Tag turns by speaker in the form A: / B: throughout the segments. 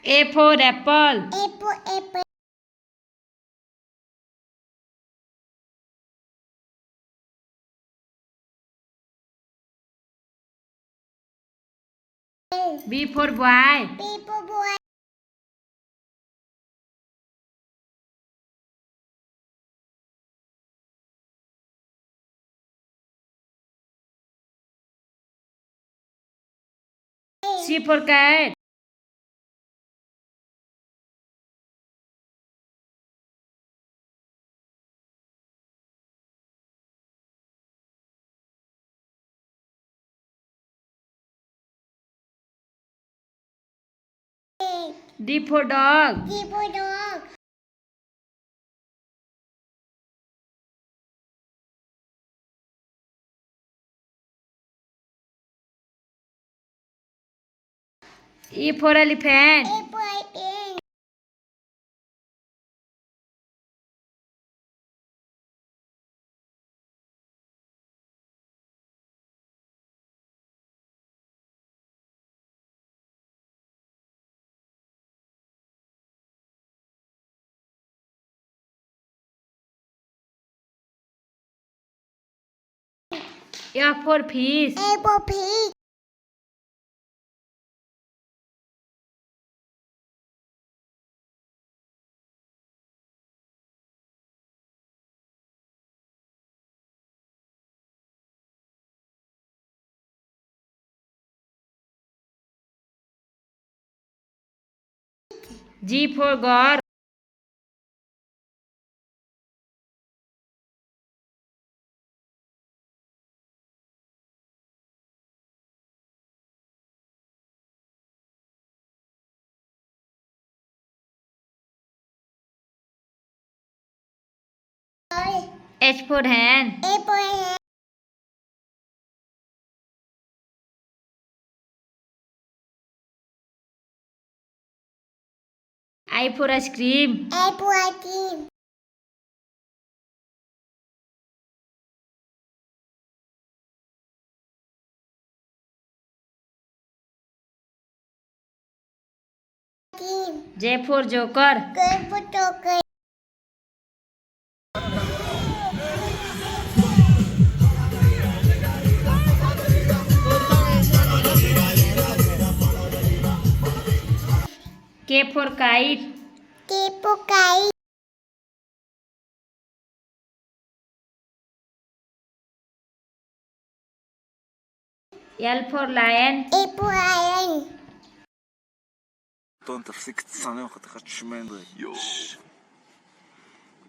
A: A for apple.
B: Apple.
A: B for boy.
B: Boy.
A: C for cat. D for dog.
B: Dog.
A: E for elephant.
B: Apple.
A: F for fish.
B: Pig.
A: G for goat. H for hen.
B: Apple.
A: I for ice cream.
B: Apple.
A: J for joker.
B: Joker.
A: K for kite.
B: Kite.
A: L for lion.
B: Apple.
C: טון, תפסיק לצנן חתיכת שמנדרי. יואו.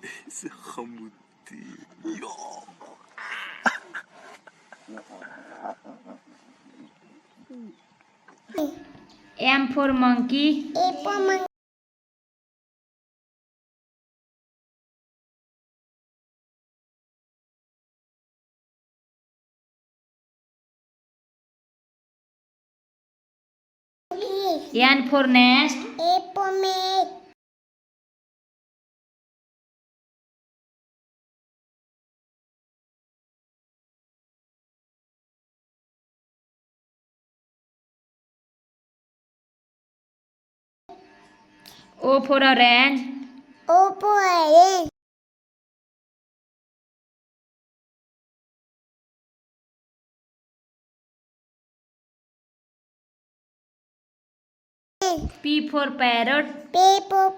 C: איזה חמודי. יואו.
A: M for monkey.
B: Apple.
A: N for nest.
B: Apple.
A: O for orange.
B: Apple.
A: P for parrot.
B: Apple.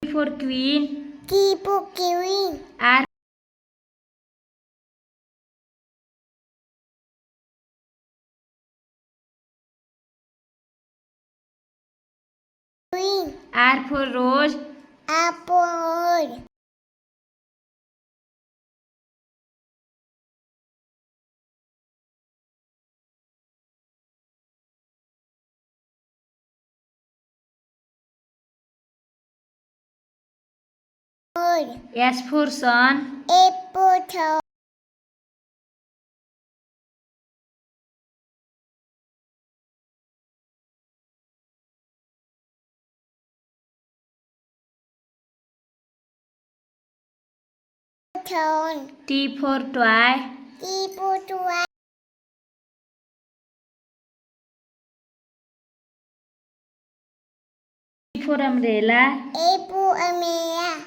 A: Q for queen.
B: Kiwi.
A: R R for rose.
B: Apple.
A: S for sun.
B: Apple. tone.
A: T for toy.
B: T for toy.
A: U for umbrella.
B: A for umbrella.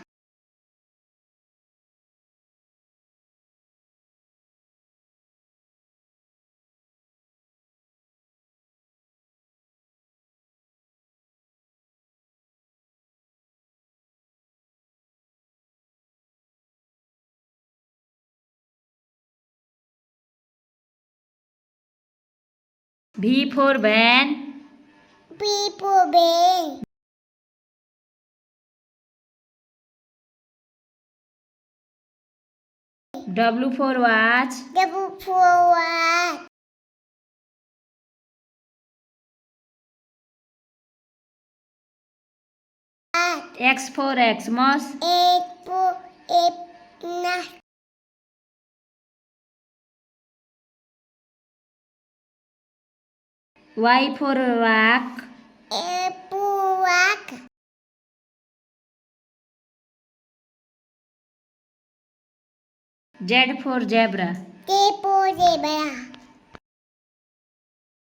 A: V for van.
B: B for van.
A: W for watch.
B: W for watch.
A: X for Xmas.
B: A for Xmas.
A: Y for rock.
B: A for rock.
A: Z for zebra.
B: T for zebra.